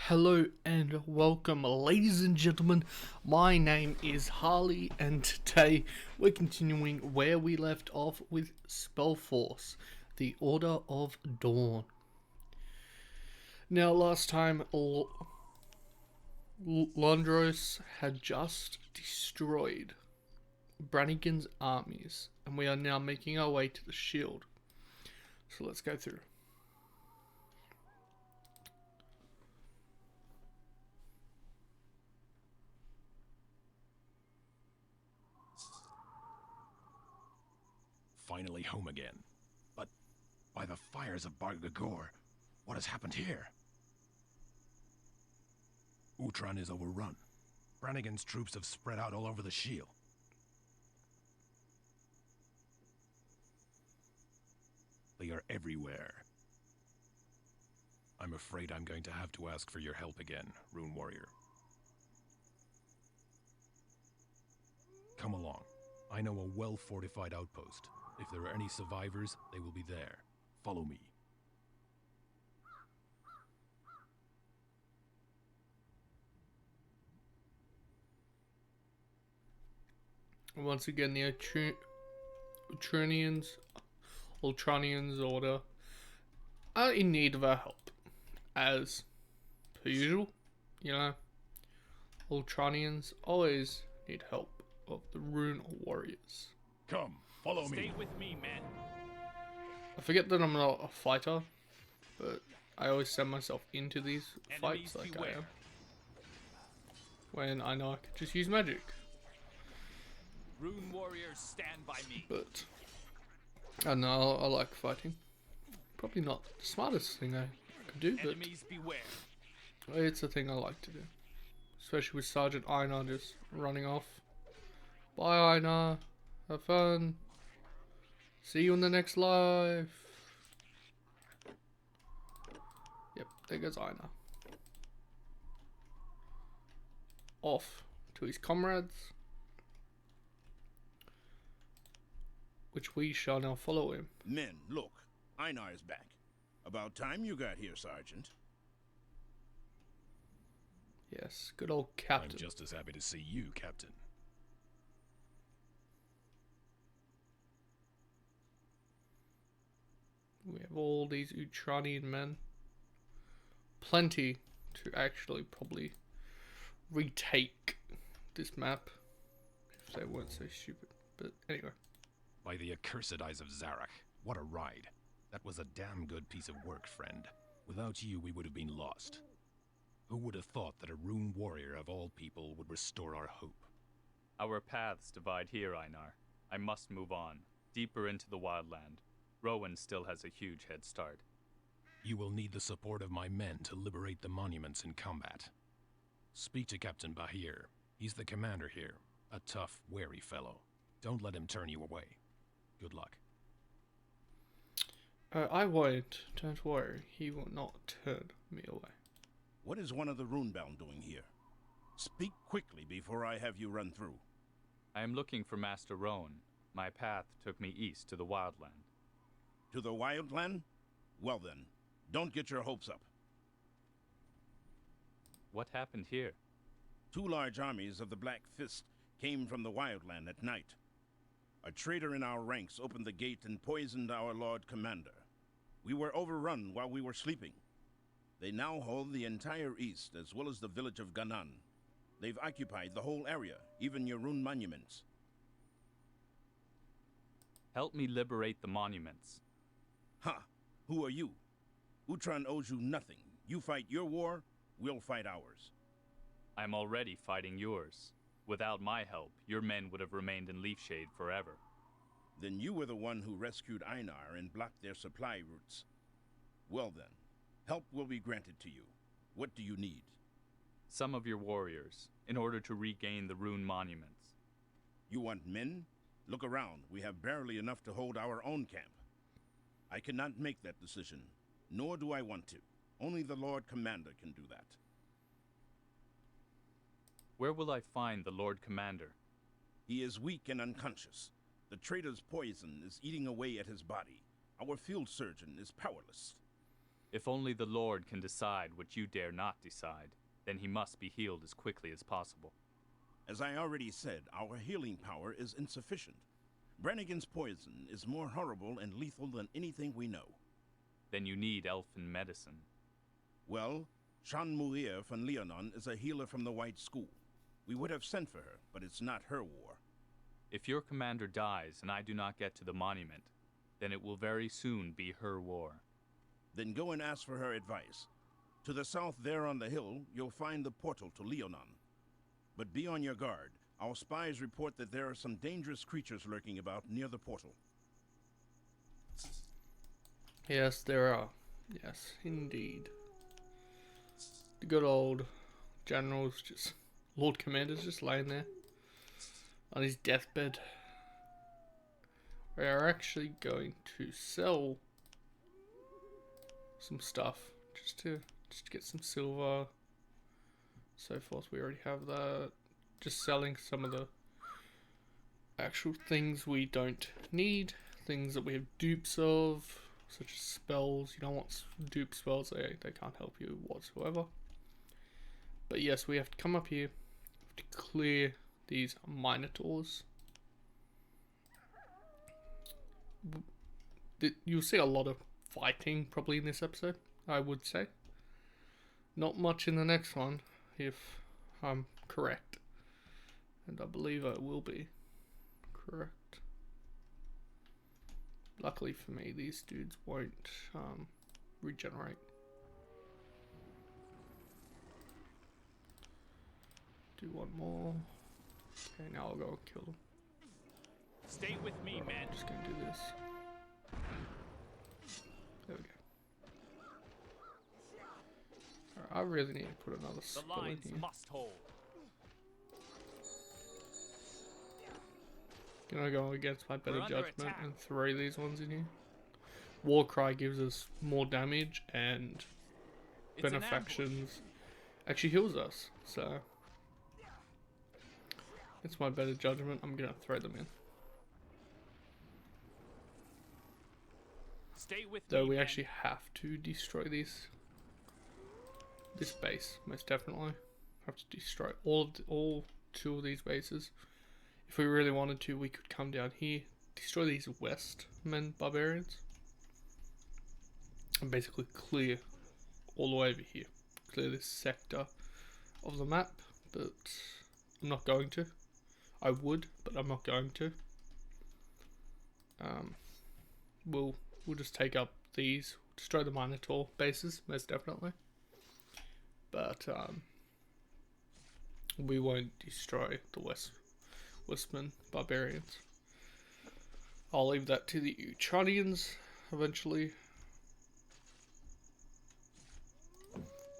Hello and welcome, ladies and gentlemen. My name is Harley, and today we're continuing where we left off with Spellforce, the Order of Dawn. Now, last time, Londros had just destroyed Brannigan's armies, and we are now making our way to the shield. So let's go through. Finally home again. But by the fires of Bargagor, what has happened here? Utran is overrun. Brannigan's troops have spread out all over the shield. They are everywhere. I'm afraid I'm going to have to ask for your help again, Rune Warrior. Come along. I know a well-fortified outpost. If there are any survivors, they will be there. Follow me. Once again, the Ultranians order are in need of our help. As per usual, Ultranians always need help of the Rune warriors. Come, follow me. Stay with me, men. I forget that I'm not a fighter, but I always send myself into these fights like beware. I am. When I know I can just use magic. Rune warriors, stand by me. But I don't know, I like fighting. Probably not the smartest thing I could do, but Enemies beware. it's a thing I like to do. Especially with Sergeant Einar just running off. Bye, Einar. Have fun. See you in the next life. Yep, there goes Einar. Off to his comrades, which we shall now follow him. Men, look. Einar is back. About time you got here, Sergeant. Yes, good old Captain. I'm just as happy to see you, Captain. We have all these Utranian men. Plenty to actually probably retake this map. If they weren't so stupid. But anyway. By the accursed eyes of Zarek, what a ride. That was a damn good piece of work, friend. Without you, we would have been lost. Who would have thought that a Rune warrior of all people would restore our hope? Our paths divide here, Einar. I must move on, deeper into the wildland. Rowan still has a huge head start. You will need the support of my men to liberate the monuments in combat. Speak to Captain Bahir. He's the commander here. A tough, wary fellow. Don't let him turn you away. Good luck. I won't. Don't worry. He will not turn me away. What is one of the Runebound doing here? Speak quickly before I have you run through. I am looking for Master Rowan. My path took me east to the wildland. To the Wildland? Well then, don't get your hopes up. What happened here? 2 large armies of the Black Fist came from the Wildland at night. A traitor in our ranks opened the gate and poisoned our Lord Commander. We were overrun while we were sleeping. They now hold the entire east, as well as the village of Ganan. They've occupied the whole area, even your Rune monuments. Help me liberate the monuments. Ha! Who are you? Utran owes you nothing. You fight your war, we'll fight ours. I am already fighting yours. Without my help, your men would have remained in Leafshade forever. Then you were the one who rescued Einar and blocked their supply routes. Well then, help will be granted to you. What do you need? Some of your warriors, in order to regain the Rune monuments. You want men? Look around. We have barely enough to hold our own camp. I cannot make that decision, nor do I want to. Only the Lord Commander can do that. Where will I find the Lord Commander? He is weak and unconscious. The traitor's poison is eating away at his body. Our field surgeon is powerless. If only the Lord can decide what you dare not decide, then he must be healed as quickly as possible. As I already said, our healing power is insufficient. Brannigan's poison is more horrible and lethal than anything we know. Then you need elfin medicine. Well, Shan Muir von Leonon is a healer from the White School. We would have sent for her, but it's not her war. If your commander dies and I do not get to the monument, then it will very soon be her war. Then go and ask for her advice. To the south there on the hill, you'll find the portal to Leonon. But be on your guard. Our spies report that there are some dangerous creatures lurking about near the portal. Yes, there are. Yes, indeed. The good old general's just... Lord Commander's just laying there on his deathbed. We are actually going to sell some stuff just to get some silver, so forth. We already have that. Just selling some of the actual things we don't need, things that we have dupes of, such as spells. You don't want dupe spells, they can't help you whatsoever. But yes, we have to come up here to clear these minotaurs. You'll see a lot of fighting probably in this episode, I would say. Not much in the next one, if I'm correct. And I believe I will be correct. Luckily for me, these dudes won't regenerate. Do one more. Okay, now I'll go and kill them. Stay with me, Right, men. I'm just gonna do this. There we go. Alright, I really need to put another The spell in lines here. must hold. Gonna go against my better We're under judgment attack. and throw these ones in here. Warcry gives us more damage, and It's an Benefactions actually heals us, so it's my better judgment. I'm gonna throw them in. Stay with Though me, we men. actually have to destroy this base, most definitely. Have to destroy all two of these bases. If we really wanted to, we could come down here, destroy these Westmen barbarians, and basically clear all the way over here. Clear this sector of the map, but I'm not going to. I would, but I'm not going to. We'll just take up these, destroy the Minotaur bases, most definitely. But we won't destroy the Westman barbarians. I'll leave that to the Uchanians eventually,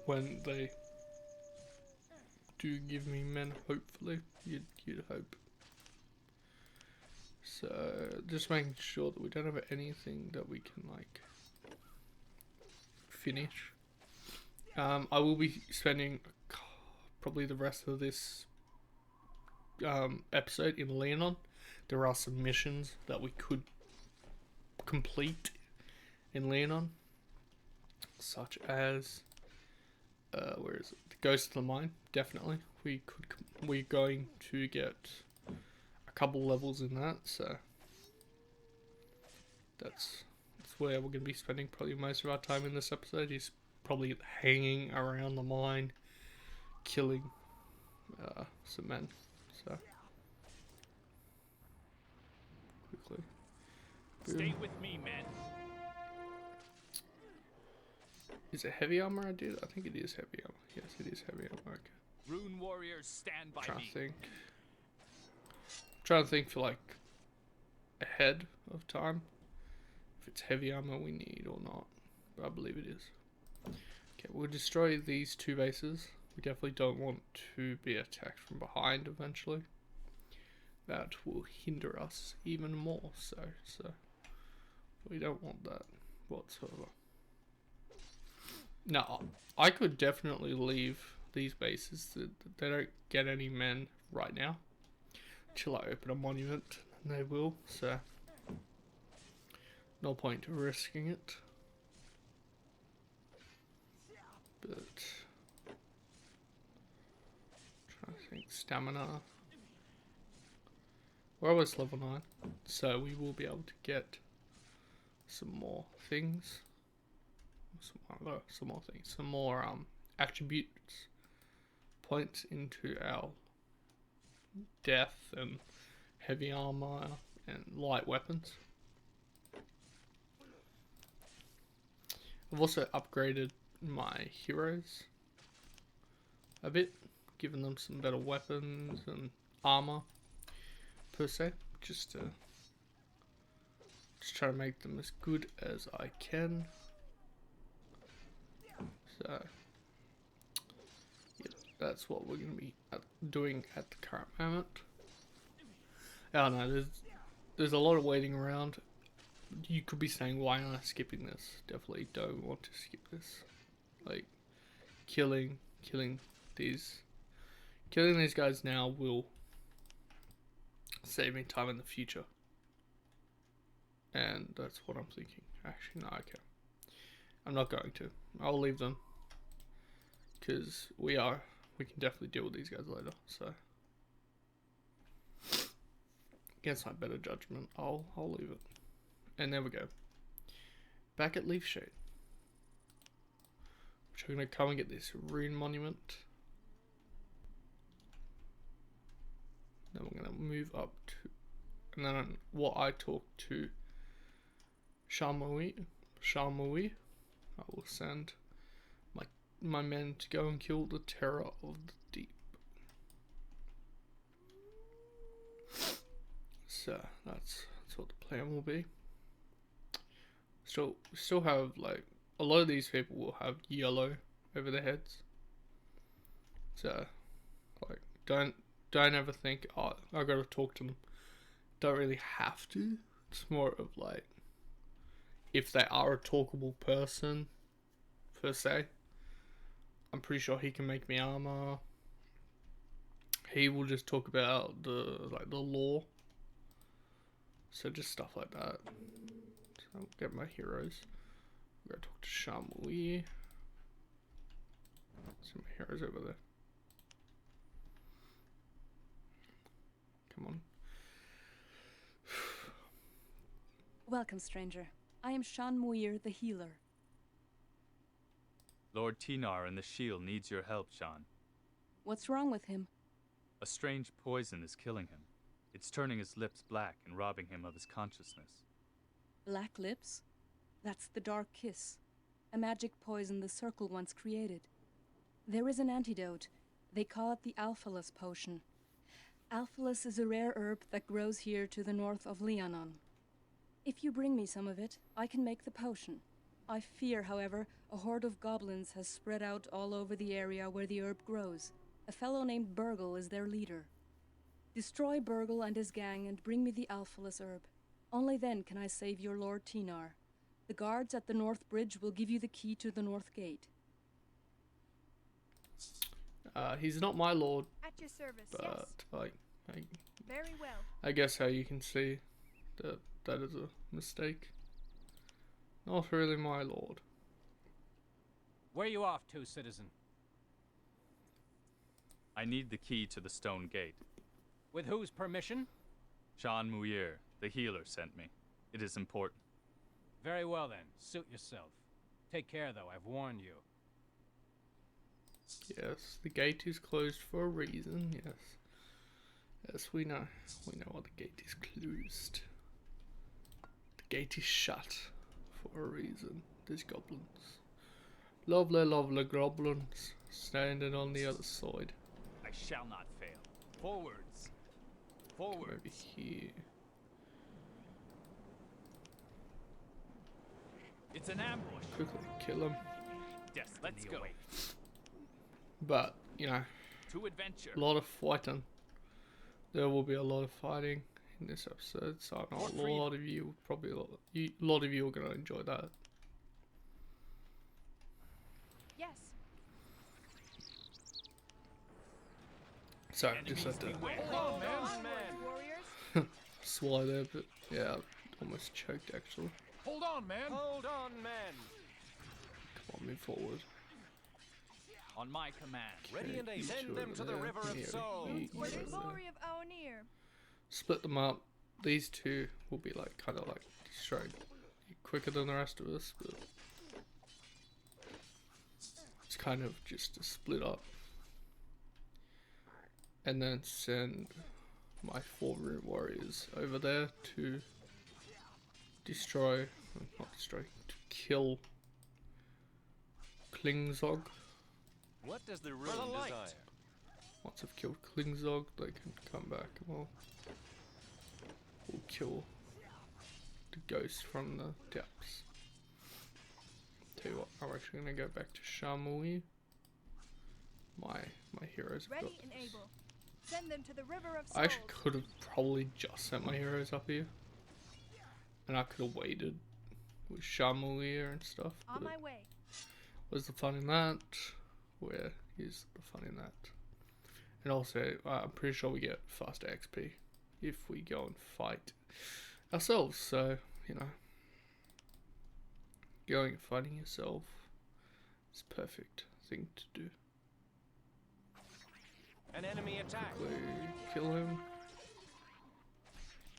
when they do give me men. Hopefully, you'd hope. So just making sure that we don't have anything that we can like finish. I will be spending probably the rest of this episode in Leonon. There are some missions that we could complete in Leonon, such as where is it? The Ghost of the Mine. Definitely, we're going to get a couple levels in that, so that's where we're going to be spending probably most of our time in this episode. Is probably hanging around the mine, killing some men. So quickly. Stay with me, men. Is it heavy armor I did? I think it is heavy armor. Yes, it is heavy armor. Okay. Rune warriors, stand by Trying me. to think. Trying to think for like ahead of time. If it's heavy armor we need or not. But I believe it is. Okay, we'll destroy these two bases. We definitely don't want to be attacked from behind eventually. That will hinder us even more so we don't want that whatsoever. Now, I could definitely leave these bases. They don't get any men right now. Till I open a monument, and they will, so no point risking it. but trying to think, stamina. We're almost level 9, so we will be able to get some more things. Some more attributes points into our death and heavy armor and light weapons. I've also upgraded my heroes a bit, given them some better weapons and armor per se, just try to make them as good as I can. So yeah, that's what we're going to be doing at the current moment. I don't know, there's a lot of waiting around. You could be saying, why am I skipping this? Definitely don't want to skip this. Like, killing these guys now will save me time in the future. And that's what I'm thinking. Actually, no, okay. I'm not going to. I'll leave them. Because we can definitely deal with these guys later, so. Against my better judgment, I'll leave it. And there we go. Back at Leaf Shade. Which I'm going to come and get this Rune monument. Then we're going to move up to... And then what I talk to Shamui, I will send my men to go and kill the Terror of the Deep. So that's what the plan will be. Still have, like, a lot of these people will have yellow over their heads. So, like, don't ever think, oh, I gotta talk to them. Don't really have to. It's more of like, if they are a talkable person, per se, I'm pretty sure he can make me armor. He will just talk about the lore. So just stuff like that. So I'll get my heroes. I'm gonna talk to Shamui. See my heroes over there. Come on. Welcome, stranger. I am Shan Muir, the healer. Lord Tinar and the shield needs your help, Shan. What's wrong with him? A strange poison is killing him. It's turning his lips black and robbing him of his consciousness. Black lips? That's the dark kiss. A magic poison the Circle once created. There is an antidote. They call it the Alphalus potion. Alphalus is a rare herb that grows here to the north of Lianon. If you bring me some of it, I can make the potion. I fear, however, a horde of goblins has spread out all over the area where the herb grows. A fellow named Burgle is their leader. Destroy Burgle and his gang and bring me the Alphalus herb. Only then can I save your Lord Tinar. The guards at the North Bridge will give you the key to the North Gate. He's not my lord, At your service, but yes. Very well. I guess how you can see that is a mistake. Not really my lord. Where are you off to, citizen? I need the key to the stone gate. With whose permission? Shan Muir, the healer, sent me. It is important. Very well then, suit yourself. Take care though, I've warned you. Yes, the gate is closed for a reason, yes. Yes, we know. We know why the gate is closed. The gate is shut for a reason. There's goblins. Lovely goblins standing on the other side. I shall not fail. Forwards. Forwards. Over here. It's an ambush. Quickly kill him. Yes, let's go. But, you know, To adventure. a lot of fighting. There will be a lot of fighting in this episode, so I know a lot of you, probably a lot of you are going to enjoy that. Yes. Sorry, just had to Hold on, warriors. swallow there, but yeah, I almost choked actually. Hold on, man! Hold on, man! Come on, move forward. On my command. Ready and able. Send them to the river of souls. For the glory of Aonir. Split them up. These two will be like kind of like destroyed quicker than the rest of us, but it's kind of just a split up. And then send my 4 Rune warriors over there to to kill Klingzog. What does the Rune desire? Once I've killed Klingzog, they can come back and we'll kill the ghost from the depths. Tell you what, I'm actually gonna go back to Shamui. My heroes have Ready got and this. able. Send them to the river of souls. I actually could have probably just sent my heroes up here. And I could have waited with Shamui and stuff. On but my way. where's the fun in that? Where is the fun in that? And also, I'm pretty sure we get faster XP if we go and fight ourselves. So, you know, going and fighting yourself is a perfect thing to do. An enemy attack. Quickly kill him.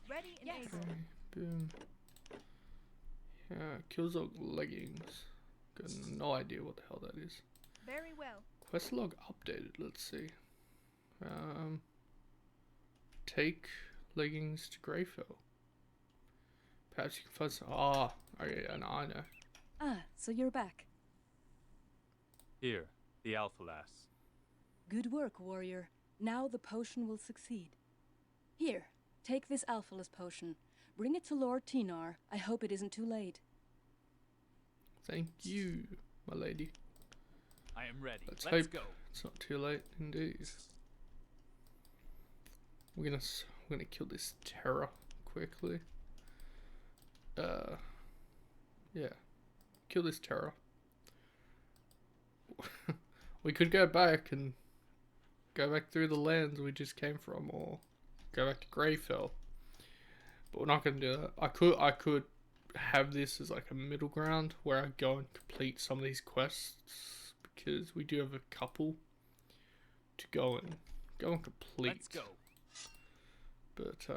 Ready and able. Okay, boom. Yeah, Killzog leggings. Got no idea what the hell that is. Very well. Quest log updated. Let's see. Take leggings to Greyfell. Perhaps you can find some. Ah, okay, and I know. Ah, so you're back. Here, the Alphalas. Good work, warrior. Now the potion will succeed. Here, take this Alphalus potion. Bring it to Lord Tinar. I hope it isn't too late. Thank you, my lady. I am ready. Let's Let's hope go. it's not too late, indeed. We're gonna kill this terror quickly. Yeah, kill this terror. We could go back and go back through the lands we just came from, or go back to Greyfell. But we're not gonna do that. I could have this as like a middle ground where I go and complete some of these quests, because we do have a couple to go and complete. Let's go. But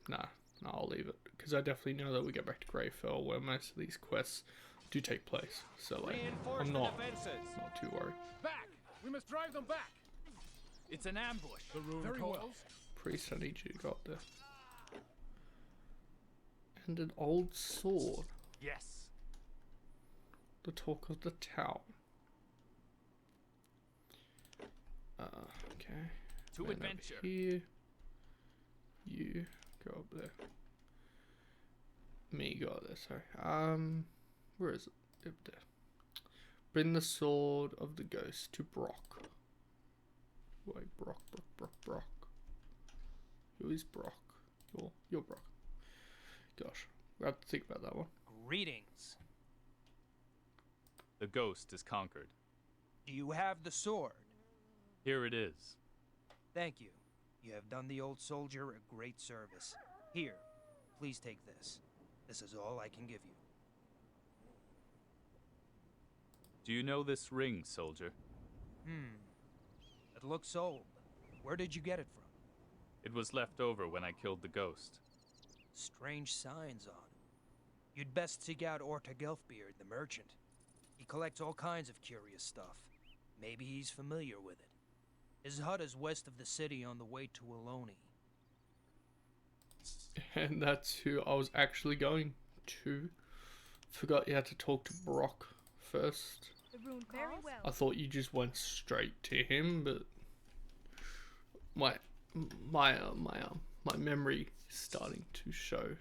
nah, I'll leave it, because I definitely know that we get back to Greyfell where most of these quests do take place. So like, Reinforce I'm the not defenses. too worried. Back! We must drive them back! It's an ambush. The Rune Very calls. well. Priest, I need you to go up there. And an old sword. Yes. The talk of the town. Okay. To Man adventure. over here. You go up there. Me go up there, sorry. Where is it? Up there. Bring the sword of the ghost to Brock. Wait, Brock. Who is Brock? You're Brock. Gosh, we have to think about that one. Greetings. The ghost is conquered. Do you have the sword? Here it is. Thank you. You have done the old soldier a great service. Here, please take this. This is all I can give you. Do you know this ring, soldier? It looks old. Where did you get it from? It was left over when I killed the ghost. Strange signs on it. You'd best seek out Orta Gelfbeard, the merchant. He collects all kinds of curious stuff. Maybe he's familiar with it. His hut is west of the city on the way to Eloni. And that's who I was actually going to. Forgot you had to talk to Brock first. The rune very well. I thought you just went straight to him, but my memory is starting to show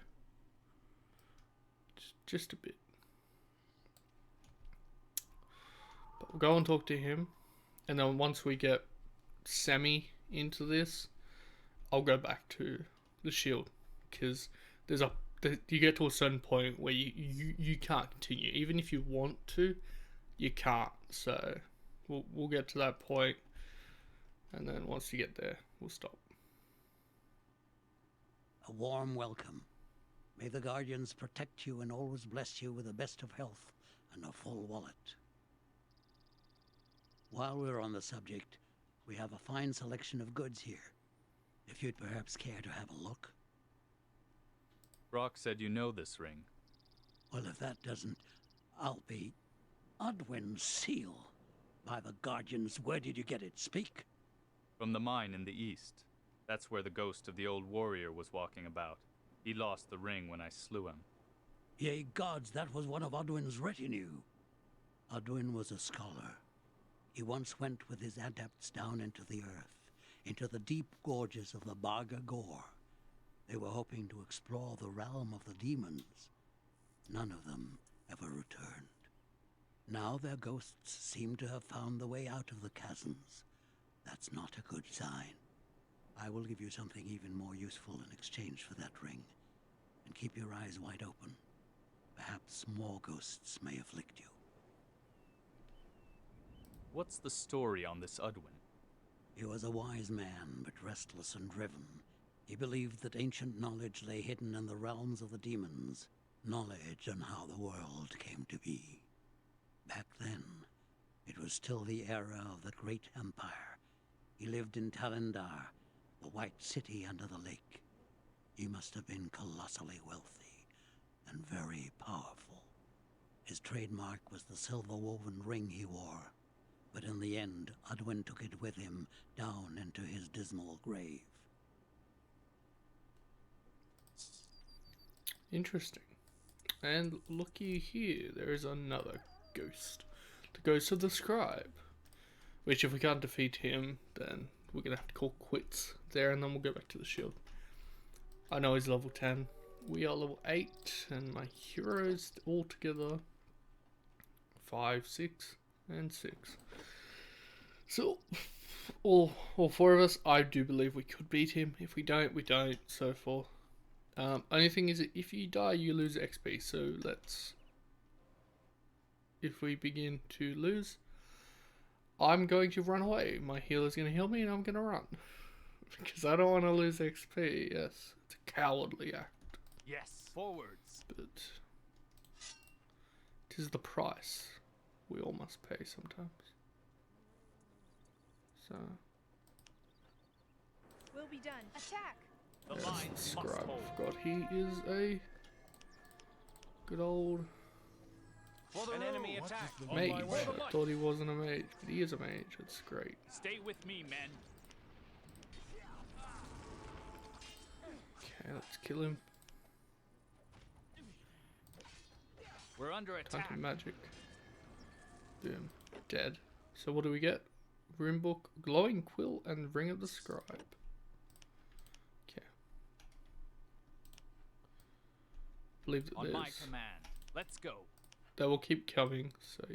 just a bit. But we'll go and talk to him, and then once we get semi into this, I'll go back to the shield, because you get to a certain point where you can't continue. Even if you want to, you can't. So we'll get to that point, and then once you get there, we'll stop. A warm welcome. May the Guardians protect you and always bless you with the best of health and a full wallet. While we're on the subject, we have a fine selection of goods here. If you'd perhaps care to have a look. Brock said you know this ring. Well, if that doesn't, I'll be... Odwin's seal. By the Guardians, where did you get it? Speak. From the mine in the east. That's where the ghost of the old warrior was walking about. He lost the ring when I slew him. Yea, gods, that was one of Odwin's retinue. Odwin was a scholar. He once went with his adepts down into the earth, into the deep gorges of the Barga Gore. They were hoping to explore the realm of the demons. None of them ever returned. Now their ghosts seem to have found the way out of the chasms. That's not a good sign. I will give you something even more useful in exchange for that ring. And keep your eyes wide open. Perhaps more ghosts may afflict you. What's the story on this Udwin? He was a wise man, but restless and driven. He believed that ancient knowledge lay hidden in the realms of the demons. Knowledge on how the world came to be. Back then, it was still the era of the Great Empire. He lived in Talendar, the White City under the lake. He must have been colossally wealthy and very powerful. His trademark was the silver-woven ring he wore. But in the end, Udwin took it with him down into his dismal grave. Interesting. And looky here, there is another ghost. The ghost of the scribe. Which, if we can't defeat him, then we're going to have to call quits there, and then we'll go back to the shield. I know he's level 10. We are level 8, and my heroes all together 5, 6, and 6. So, all 4 of us, I do believe we could beat him. If we don't, we don't, so forth. Only thing is that if you die, you lose XP, so let's... If we begin to lose, I'm going to run away. My healer's going to heal me, and I'm going to run. Because I don't want to lose XP, yes. It's a cowardly act. Yes, forwards. But... 'tis the price we all must pay sometimes. So... Will be done. Attack! The Yes, lines the must scribe. hold. Forgot he is a good old An enemy attack. mage. I thought he wasn't a mage, but he is a mage. That's great. Stay with me, men. Okay, let's kill him. We're under attack. Content magic. Boom. Dead. So what do we get? Rune book, glowing quill, and ring of the scribe. Okay. Believe that On my there's... command. Let's go. They will keep coming, so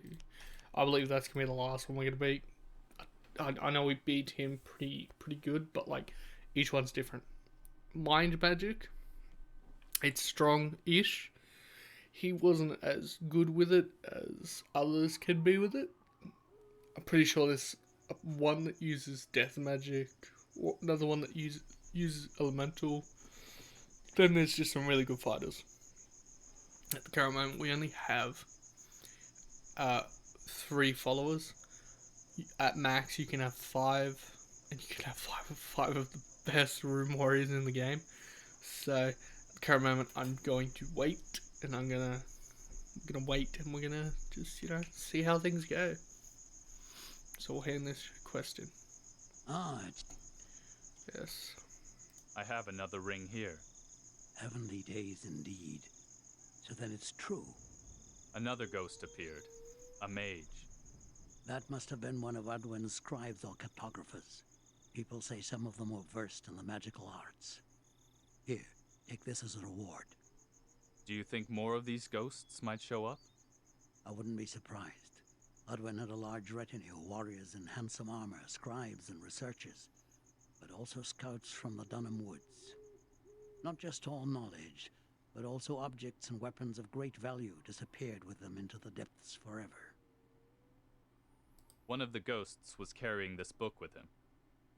I believe that's gonna be the last one we're gonna beat. I know we beat him pretty good, but like each one's different. Mind magic, it's strong-ish. He wasn't as good with it as others can be with it. I'm pretty sure there's one that uses death magic, or another one that uses elemental. Then there's just some really good fighters. At the current moment, we only have 3 followers. At max, you can have 5, and you can have 5 of the best Rune warriors in the game. So, at the current moment, I'm going to wait, and I'm gonna wait, and we're gonna just, see how things go. So we'll hand this question. Ah, it's Yes. I have another ring here. heavenly days indeed. So then it's true. Another ghost appeared. A mage. That must have been one of Udwin's scribes or cartographers. People say some of them were versed in the magical arts. Here, take this as a reward. Do you think more of these ghosts might show up? I wouldn't be surprised. Udwin had a large retinue, warriors in handsome armor, scribes and researchers, but also scouts from the Dunham Woods. Not just all knowledge, but also objects and weapons of great value disappeared with them into the depths forever. One of the ghosts was carrying this book with him.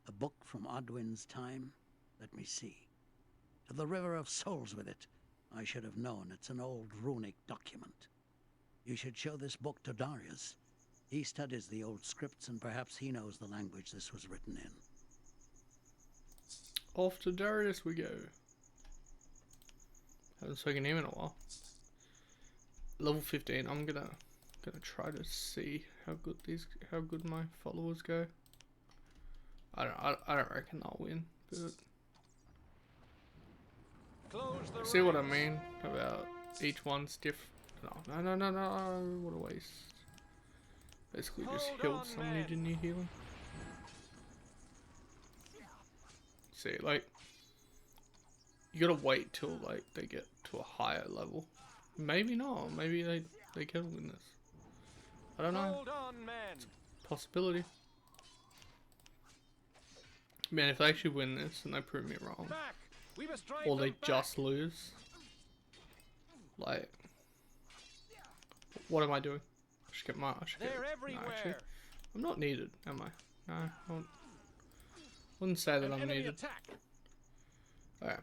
A book from Odwin's time? Let me see. To the River of Souls with it. I should have known it's an old runic document. You should show this book to Darius. He studies the old scripts, and perhaps he knows the language this was written in. Off to Darius we go. Haven't spoken to him in a while. Level 15. I'm gonna try to see how good my followers go. I don't reckon I'll win, but see what I mean about each one's different. No, what a waste. Basically just healed someone who didn't need healing. See, like, you gotta wait till like they get to a higher level. Maybe not. Maybe they can win this. I don't know. It's a possibility. Man, if they actually win this and they prove me wrong, or they just lose, like, what am I doing? I should get no, actually, I'm not needed, am I? No, wouldn't say that I'm needed. Alright.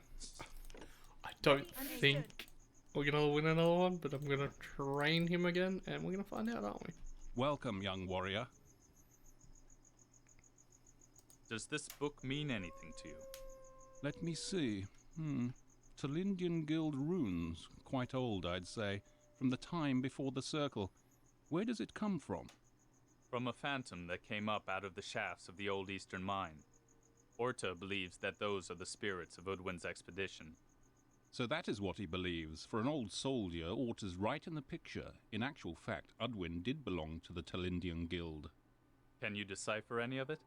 I don't think we're gonna win another one, but I'm gonna train him again, and we're gonna find out, aren't we? Welcome, young warrior. Does this book mean anything to you? Let me see. Talindian Guild runes. Quite old, I'd say. From the time before the circle. Where does it come from? From a phantom that came up out of the shafts of the old eastern mine. Orta believes that those are the spirits of Udwin's expedition. So that is what he believes. For an old soldier, Orta's right in the picture. In actual fact, Udwin did belong to the Talindian Guild. Can you decipher any of it?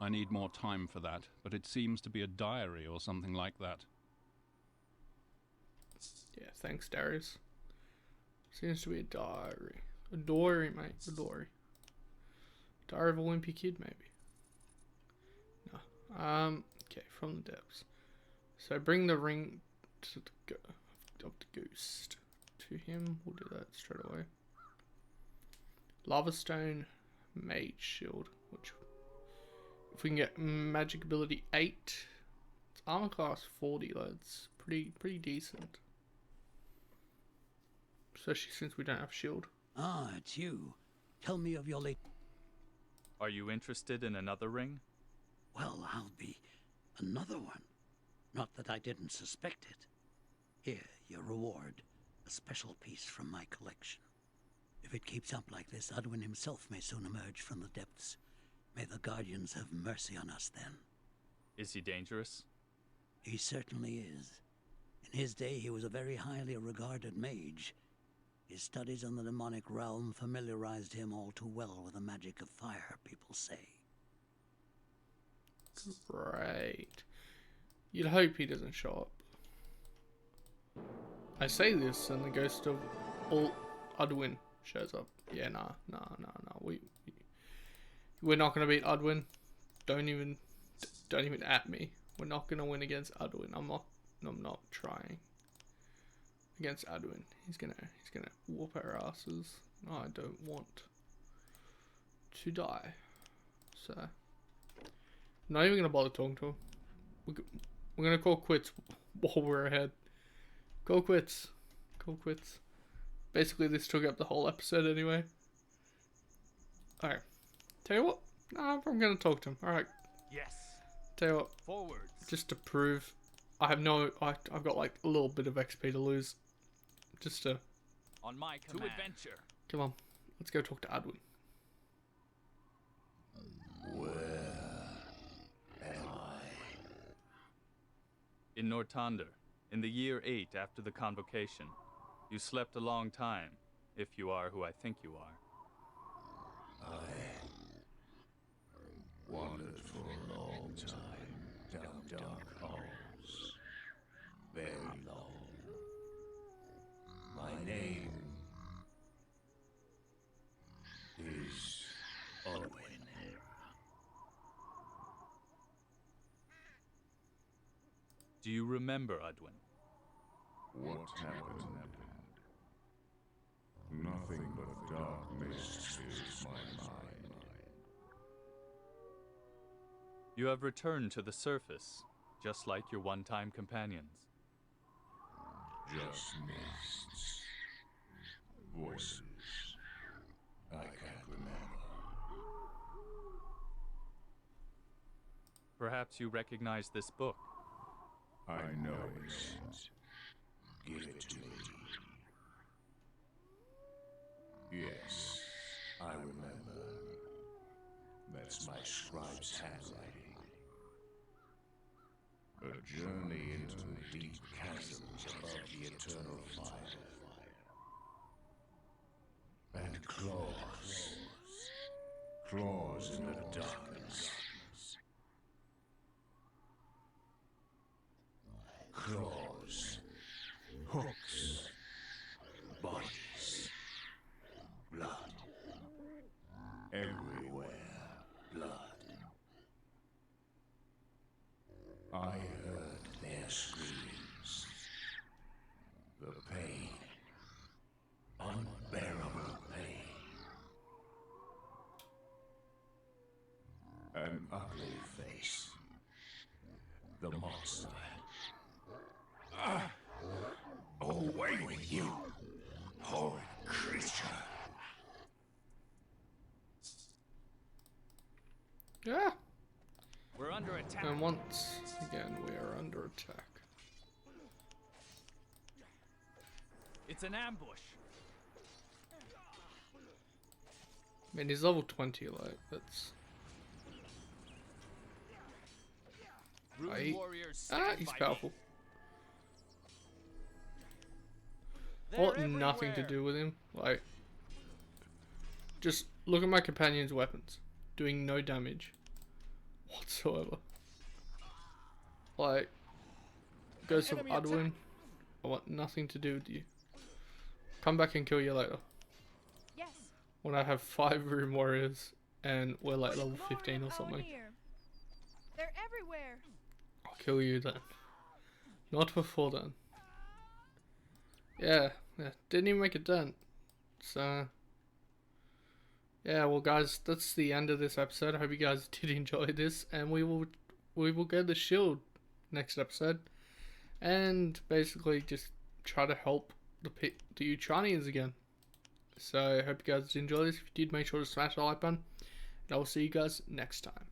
I need more time for that, but it seems to be a diary or something like that. Yeah, thanks, Darius. Seems to be a diary. A dory, mate. A dory. Diary of a wimpy kid, maybe. No. Okay, from the depths. So bring the ring to of the ghost to him. We'll do that straight away. Lava stone, mage shield, which if we can get magic ability 8, it's armor class 40. That's pretty decent. Especially since we don't have shield. Ah, it's you. Tell me of your late... Are you interested in another ring? Well, I'll be another one. Not that I didn't suspect it. Here, your reward. A special piece from my collection. If it keeps up like this, Udwin himself may soon emerge from the depths. May the Guardians have mercy on us then. Is he dangerous? He certainly is. In his day, he was a very highly regarded mage. His studies on the demonic realm familiarized him all too well with the magic of fire, people say. Great. You'd hope he doesn't show up. I say this, and the ghost of Udwin shows up. Yeah, nah. We're not gonna beat Udwin. Don't even at me. We're not gonna win against Udwin. I'm not trying. Against Udwin. He's gonna whoop our asses. I don't want to die. So I'm not even gonna bother talking to him. We're gonna call quits while we're ahead. Call quits. Call quits. Basically, this took up the whole episode anyway. Alright. Tell you what. Nah, I'm gonna talk to him. Alright. Yes. Tell you what. Forwards. Just to prove, I've got like a little bit of XP to lose. Just to... On my command. To adventure. Come on. Let's go talk to Udwin. In Nortander, in the year 8 after the convocation, you slept a long time, if you are who I think you are. I wandered for a long time down dark halls. Very long. My name is Owen. Do you remember, Udwin? What happened? Nothing but dark mist fills my mind. You have returned to the surface, just like your one-time companions. Just mists. Voices. I can't remember. Perhaps you recognize this book. I know it. Give it to me. Yes, I remember. That's my scribe's handwriting. A journey into the deep chasms above the eternal fire. And claws. Claws in the darkness. Claws. Hooks. Bodies. Blood. Everywhere, blood. I heard their screams. The pain. Unbearable pain. An ugly face. The monster. Away with you, horrid creature. Yeah. We're under attack. And once again, we are under attack. It's an ambush. I mean, he's level 20, like, that's... Rune warriors Ah, stand he's by me. powerful. They're What nothing to everywhere. do with him. Like, just look at my companion's weapons. Doing no damage whatsoever. Like, Ghost of Enemy Adwin, attack. I want nothing to do with you. Come back and kill you later. Yes. When I have 5 Rune warriors and we're like level Lord 15 or of something. Aonir. They're everywhere. I'll kill you then. Not before then. Yeah, didn't even make a dent. So, yeah, well guys, that's the end of this episode. I hope you guys did enjoy this, and we will get the shield next episode, and basically just try to help the Ukrainians again. So I hope you guys did enjoy this. If you did, make sure to smash the like button, and I will see you guys next time.